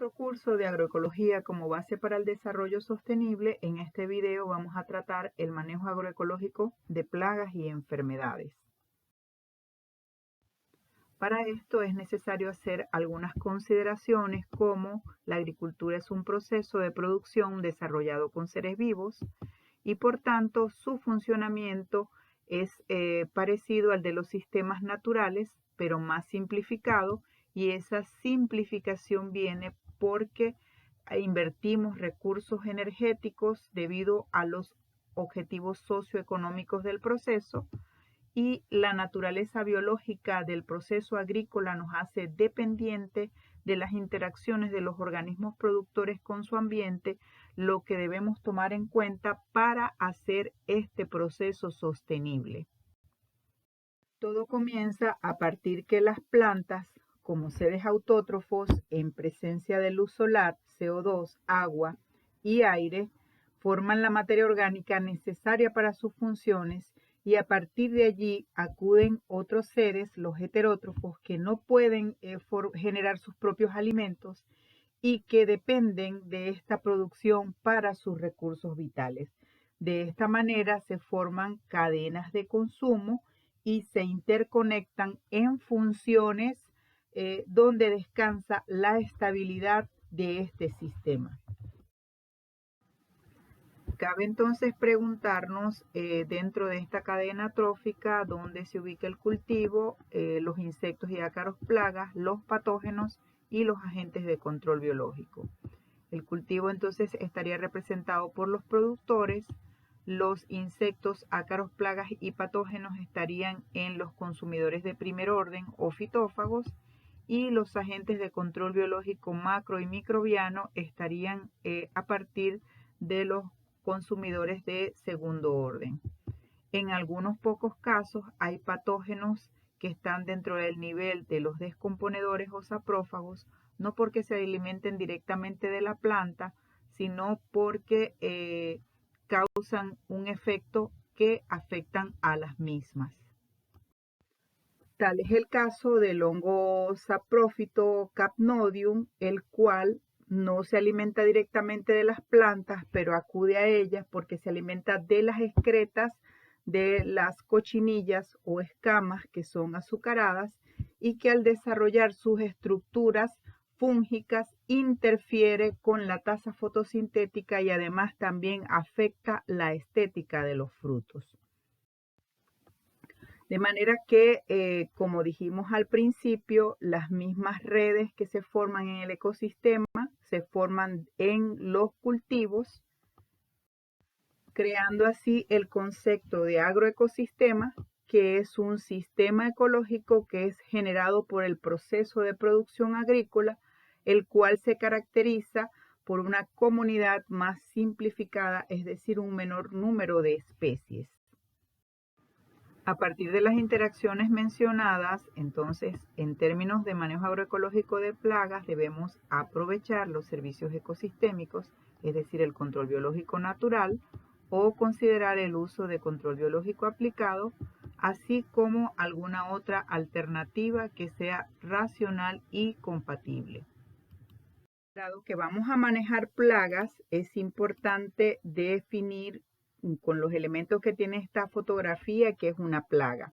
nuestro curso de agroecología como base para el desarrollo sostenible, en este video vamos a tratar el manejo agroecológico de plagas y enfermedades. Para esto es necesario hacer algunas consideraciones como la agricultura es un proceso de producción desarrollado con seres vivos y por tanto su funcionamiento es parecido al de los sistemas naturales, pero más simplificado, y esa simplificación viene porque invertimos recursos energéticos debido a los objetivos socioeconómicos del proceso, y la naturaleza biológica del proceso agrícola nos hace dependiente de las interacciones de los organismos productores con su ambiente, lo que debemos tomar en cuenta para hacer este proceso sostenible. Todo comienza a partir que las plantas, como seres autótrofos en presencia de luz solar, CO2, agua y aire, forman la materia orgánica necesaria para sus funciones, y a partir de allí acuden otros seres, los heterótrofos, que no pueden generar sus propios alimentos y que dependen de esta producción para sus recursos vitales. De esta manera se forman cadenas de consumo y se interconectan en funciones donde descansa la estabilidad de este sistema. Cabe entonces preguntarnos dentro de esta cadena trófica dónde se ubica el cultivo, los insectos y ácaros plagas, los patógenos y los agentes de control biológico. El cultivo entonces estaría representado por los productores, los insectos, ácaros, plagas y patógenos estarían en los consumidores de primer orden o fitófagos, y los agentes de control biológico macro y microbiano estarían a partir de los consumidores de segundo orden. En algunos pocos casos hay patógenos que están dentro del nivel de los descomponedores o saprófagos, no porque se alimenten directamente de la planta, sino porque causan un efecto que afectan a las mismas. Tal es el caso del hongo saprófito Capnodium, el cual no se alimenta directamente de las plantas, pero acude a ellas porque se alimenta de las excretas de las cochinillas o escamas que son azucaradas, y que al desarrollar sus estructuras fúngicas interfiere con la tasa fotosintética y además también afecta la estética de los frutos. De manera que, como dijimos al principio, las mismas redes que se forman en el ecosistema se forman en los cultivos, creando así el concepto de agroecosistema, que es un sistema ecológico que es generado por el proceso de producción agrícola, el cual se caracteriza por una comunidad más simplificada, es decir, un menor número de especies. A partir de las interacciones mencionadas, entonces, en términos de manejo agroecológico de plagas, debemos aprovechar los servicios ecosistémicos, es decir, el control biológico natural, o considerar el uso de control biológico aplicado, así como alguna otra alternativa que sea racional y compatible. Dado que vamos a manejar plagas, es importante definir con los elementos que tiene esta fotografía que es una plaga.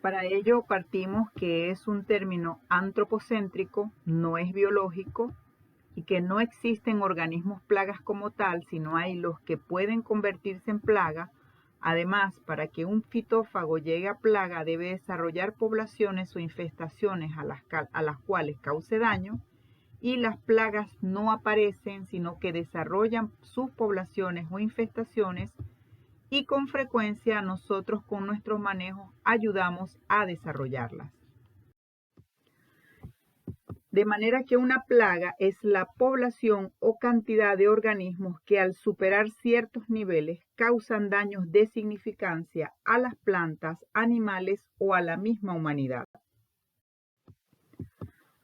Para ello partimos que es un término antropocéntrico, no es biológico, y que no existen organismos plagas como tal, sino hay los que pueden convertirse en plaga. Además, para que un fitófago llegue a plaga debe desarrollar poblaciones o infestaciones a las cuales cause daño, y las plagas no aparecen, sino que desarrollan sus poblaciones o infestaciones, y con frecuencia nosotros con nuestros manejos ayudamos a desarrollarlas. De manera que una plaga es la población o cantidad de organismos que al superar ciertos niveles causan daños de significancia a las plantas, animales o a la misma humanidad.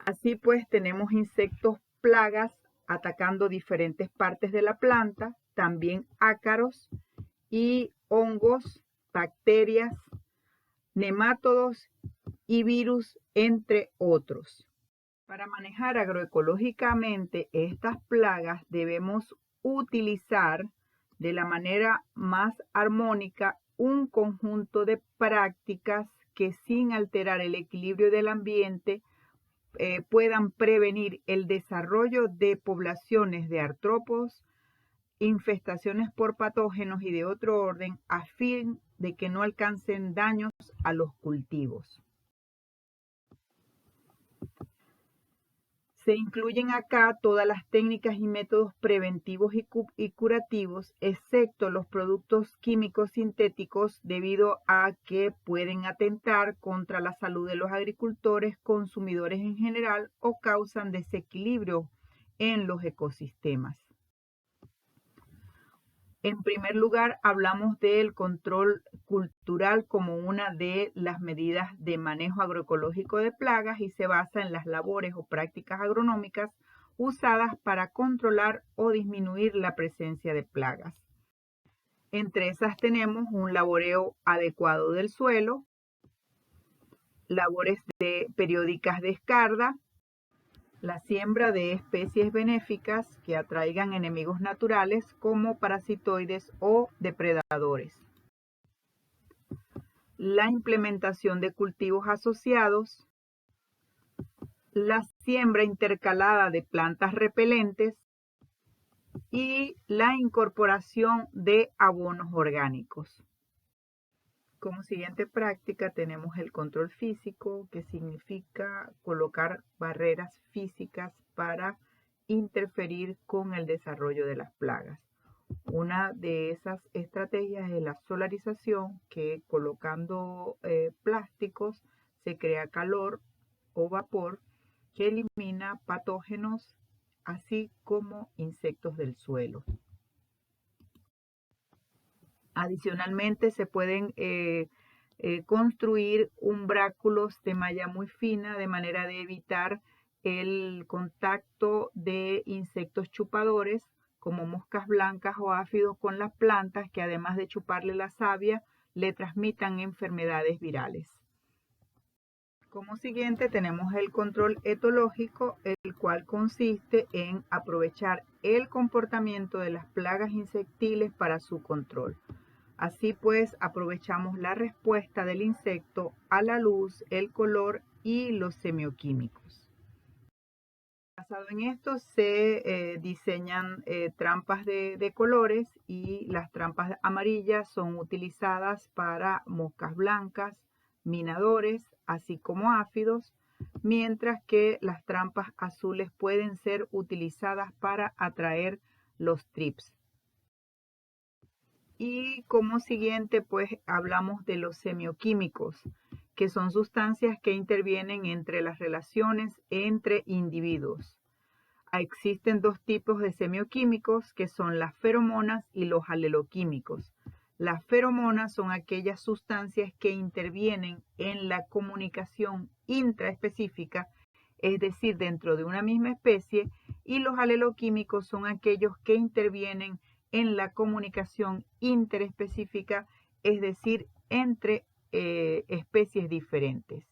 Así pues, tenemos insectos plagas atacando diferentes partes de la planta, también ácaros y hongos, bacterias, nemátodos y virus, entre otros. Para manejar agroecológicamente estas plagas debemos utilizar de la manera más armónica un conjunto de prácticas que sin alterar el equilibrio del ambiente puedan prevenir el desarrollo de poblaciones de artrópodos, infestaciones por patógenos y de otro orden a fin de que no alcancen daños a los cultivos. Se incluyen acá todas las técnicas y métodos preventivos y curativos, excepto los productos químicos sintéticos, debido a que pueden atentar contra la salud de los agricultores, consumidores en general, o causan desequilibrio en los ecosistemas. En primer lugar, hablamos del control cultural como una de las medidas de manejo agroecológico de plagas y se basa en las labores o prácticas agronómicas usadas para controlar o disminuir la presencia de plagas. Entre esas tenemos un laboreo adecuado del suelo, labores periódicas de escarda, la siembra de especies benéficas que atraigan enemigos naturales como parasitoides o depredadores. La implementación de cultivos asociados. La siembra intercalada de plantas repelentes. Y la incorporación de abonos orgánicos. Como siguiente práctica tenemos el control físico, que significa colocar barreras físicas para interferir con el desarrollo de las plagas. Una de esas estrategias es la solarización, que colocando plásticos se crea calor o vapor que elimina patógenos, así como insectos del suelo. Adicionalmente, se pueden construir umbráculos de malla muy fina de manera de evitar el contacto de insectos chupadores como moscas blancas o áfidos con las plantas, que además de chuparle la savia, le transmitan enfermedades virales. Como siguiente tenemos el control etológico, el cual consiste en aprovechar el comportamiento de las plagas insectiles para su control. Así pues, aprovechamos la respuesta del insecto a la luz, el color y los semioquímicos. Basado en esto, se diseñan trampas de colores, y las trampas amarillas son utilizadas para moscas blancas, minadores, así como áfidos, mientras que las trampas azules pueden ser utilizadas para atraer los trips. Y como siguiente, pues hablamos de los semioquímicos, que son sustancias que intervienen entre las relaciones entre individuos. Existen dos tipos de semioquímicos, que son las feromonas y los aleloquímicos. Las feromonas son aquellas sustancias que intervienen en la comunicación intraespecífica, es decir, dentro de una misma especie, y los aleloquímicos son aquellos que intervienen en la comunicación interespecífica, es decir, entre especies diferentes.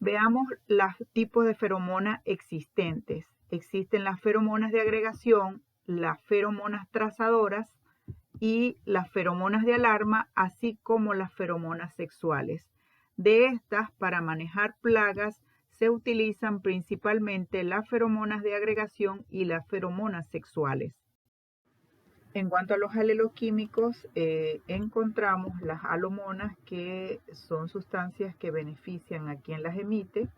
Veamos los tipos de feromonas existentes. Existen las feromonas de agregación, las feromonas trazadoras y las feromonas de alarma, así como las feromonas sexuales. De estas, para manejar plagas, se utilizan principalmente las feromonas de agregación y las feromonas sexuales. En cuanto a los aleloquímicos, encontramos las alomonas, que son sustancias que benefician a quien las emite,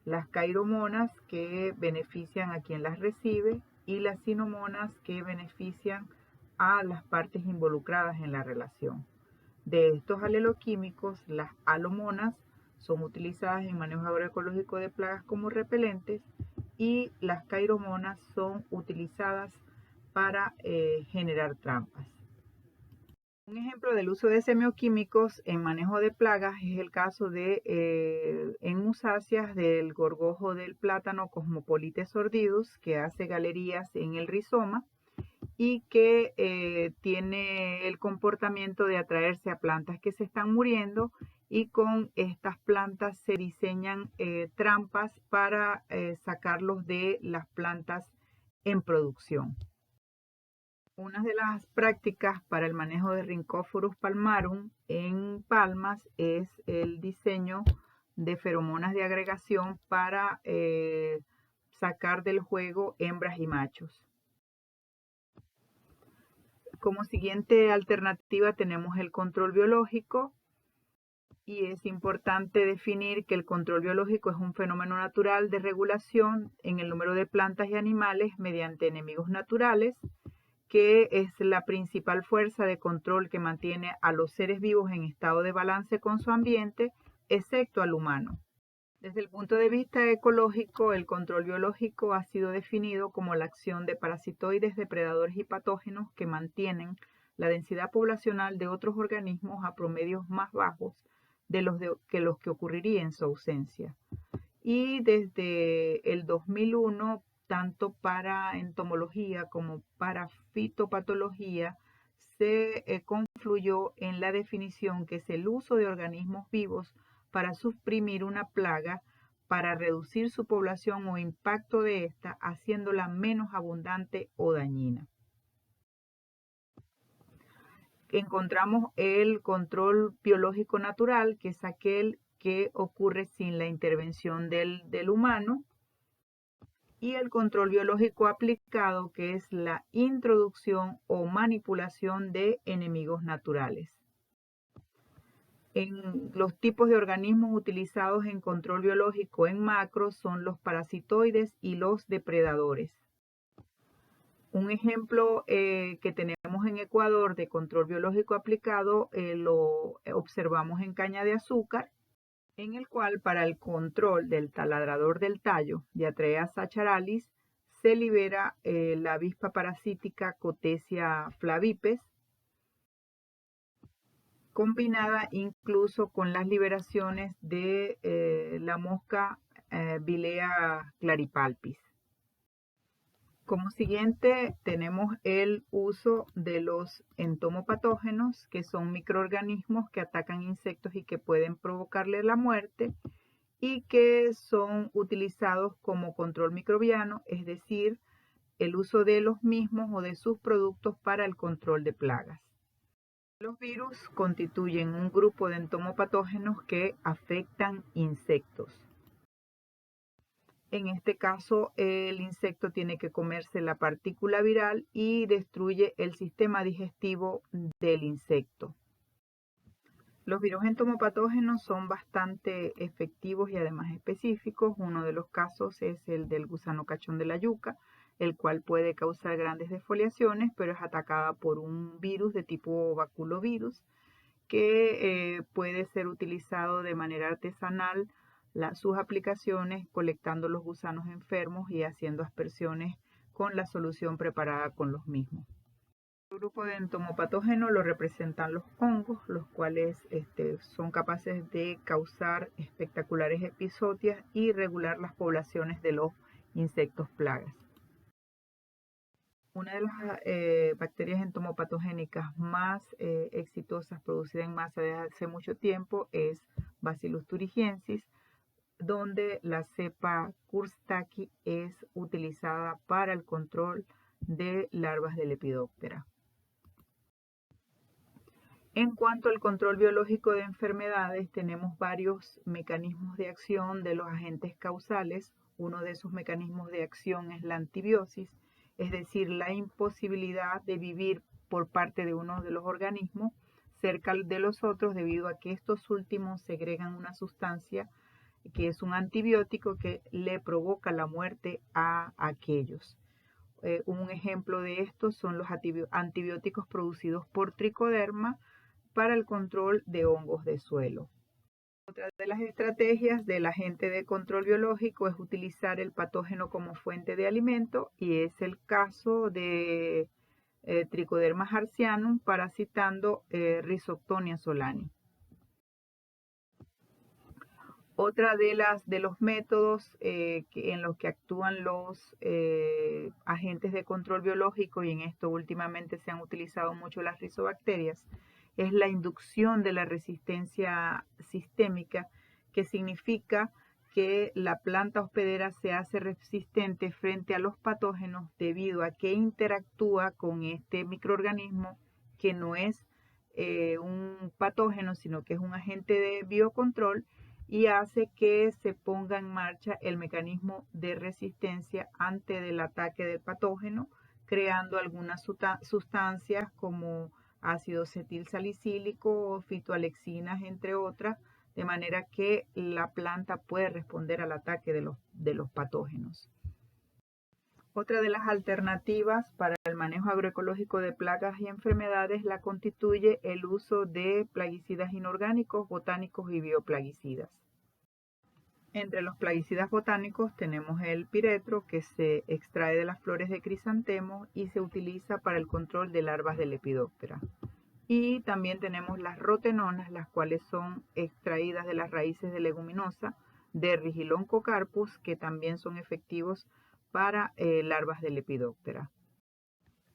las cairomonas, que benefician a quien las recibe, y las sinomonas, que benefician a las partes involucradas en la relación. De estos aleloquímicos, las alomonas son utilizadas en manejo agroecológico de plagas como repelentes, y las cairomonas son utilizadas para generar trampas. Un ejemplo del uso de semioquímicos en manejo de plagas es el caso de en musáceas del gorgojo del plátano Cosmopolites sordidus, que hace galerías en el rizoma y que tiene el comportamiento de atraerse a plantas que se están muriendo y con estas plantas se diseñan trampas para sacarlos de las plantas en producción. Una de las prácticas para el manejo de Rhynchophorus palmarum en palmas es el diseño de feromonas de agregación para sacar del juego hembras y machos. Como siguiente alternativa tenemos el control biológico, y es importante definir que el control biológico es un fenómeno natural de regulación en el número de plantas y animales mediante enemigos naturales, que es la principal fuerza de control que mantiene a los seres vivos en estado de balance con su ambiente, excepto al humano. Desde el punto de vista ecológico, el control biológico ha sido definido como la acción de parasitoides, depredadores y patógenos que mantienen la densidad poblacional de otros organismos a promedios más bajos de los que ocurriría en su ausencia. Y desde el 2001, tanto para entomología como para fitopatología, se confluyó en la definición que es el uso de organismos vivos para suprimir una plaga, para reducir su población o impacto de esta, haciéndola menos abundante o dañina. Encontramos el control biológico natural, que es aquel que ocurre sin la intervención del humano, y el control biológico aplicado, que es la introducción o manipulación de enemigos naturales. En los tipos de organismos utilizados en control biológico en macro son los parasitoides y los depredadores. Un ejemplo que tenemos en Ecuador de control biológico aplicado lo observamos en caña de azúcar, en el cual para el control del taladrador del tallo, Diatrea sacharalis, se libera la avispa parasítica Cotesia flavipes, combinada incluso con las liberaciones de la mosca Vilea claripalpis. Como siguiente tenemos el uso de los entomopatógenos, que son microorganismos que atacan insectos y que pueden provocarle la muerte, y que son utilizados como control microbiano, es decir, el uso de los mismos o de sus productos para el control de plagas. Los virus constituyen un grupo de entomopatógenos que afectan insectos. En este caso, el insecto tiene que comerse la partícula viral y destruye el sistema digestivo del insecto. Los virus entomopatógenos son bastante efectivos y además específicos. Uno de los casos es el del gusano cachón de la yuca, el cual puede causar grandes desfoliaciones, pero es atacada por un virus de tipo baculovirus que puede ser utilizado de manera artesanal sus aplicaciones colectando los gusanos enfermos y haciendo aspersiones con la solución preparada con los mismos. El grupo de entomopatógenos lo representan los hongos, los cuales son capaces de causar espectaculares epizootias y regular las poblaciones de los insectos plagas. Una de las bacterias entomopatogénicas más exitosas producidas en masa desde hace mucho tiempo es Bacillus thuringiensis, donde la cepa Courstaki es utilizada para el control de larvas de Lepidoptera. En cuanto al control biológico de enfermedades, tenemos varios mecanismos de acción de los agentes causales. Uno de esos mecanismos de acción es la antibiosis, es decir, la imposibilidad de vivir por parte de uno de los organismos cerca de los otros debido a que estos últimos segregan una sustancia que es un antibiótico que le provoca la muerte a aquellos. Un ejemplo de esto son los antibióticos producidos por Tricoderma para el control de hongos de suelo. Otra de las estrategias del agente de control biológico es utilizar el patógeno como fuente de alimento, y es el caso de Tricoderma harzianum parasitando Rhizoctonia solani. Otra de los métodos en los que actúan los agentes de control biológico, y en esto últimamente se han utilizado mucho las rizobacterias, es la inducción de la resistencia sistémica, que significa que la planta hospedera se hace resistente frente a los patógenos debido a que interactúa con este microorganismo que no es un patógeno, sino que es un agente de biocontrol, y hace que se ponga en marcha el mecanismo de resistencia ante el ataque del patógeno, creando algunas sustancias como ácido acetilsalicílico o fitoalexinas, entre otras, de manera que la planta puede responder al ataque de los patógenos. Otra de las alternativas para el manejo agroecológico de plagas y enfermedades la constituye el uso de plaguicidas inorgánicos, botánicos y bioplaguicidas. Entre los plaguicidas botánicos tenemos el piretro, que se extrae de las flores de crisantemo y se utiliza para el control de larvas de Lepidoptera. Y también tenemos las rotenonas, las cuales son extraídas de las raíces de leguminosa de Rigilon cocarpus, que también son efectivos para larvas de Lepidoptera.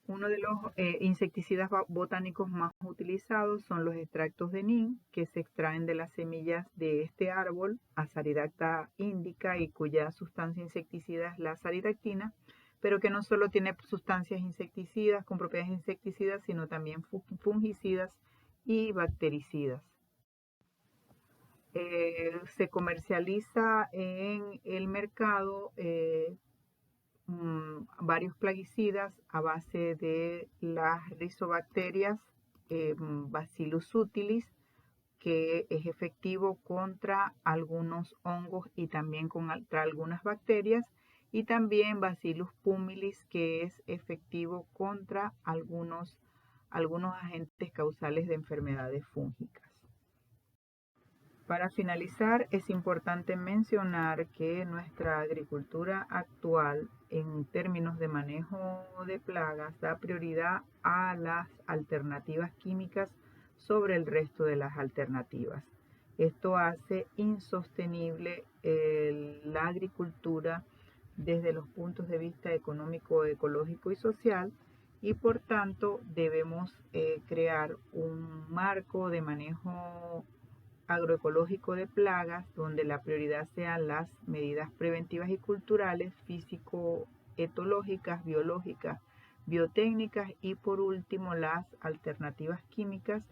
Uno de los insecticidas botánicos más utilizados son los extractos de nin, que se extraen de las semillas de este árbol, Azadiracta indica, y cuya sustancia insecticida es la azadiractina, pero que no solo tiene sustancias insecticidas con propiedades insecticidas, sino también fungicidas y bactericidas. Se comercializa en el mercado varios plaguicidas a base de las rizobacterias Bacillus subtilis, que es efectivo contra algunos hongos y también contra algunas bacterias, y también Bacillus pumilis, que es efectivo contra algunos agentes causales de enfermedades fúngicas. Para finalizar, es importante mencionar que nuestra agricultura actual, en términos de manejo de plagas, da prioridad a las alternativas químicas sobre el resto de las alternativas. Esto hace insostenible la agricultura desde los puntos de vista económico, ecológico y social, y por tanto debemos crear un marco de manejo agroecológico de plagas donde la prioridad sean las medidas preventivas y culturales, físico-etológicas, biológicas, biotécnicas y por último las alternativas químicas,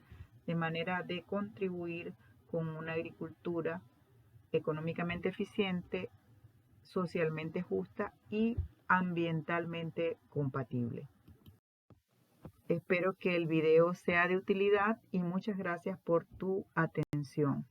de manera de contribuir con una agricultura económicamente eficiente, socialmente justa y ambientalmente compatible. Espero que el video sea de utilidad y muchas gracias por tu atención.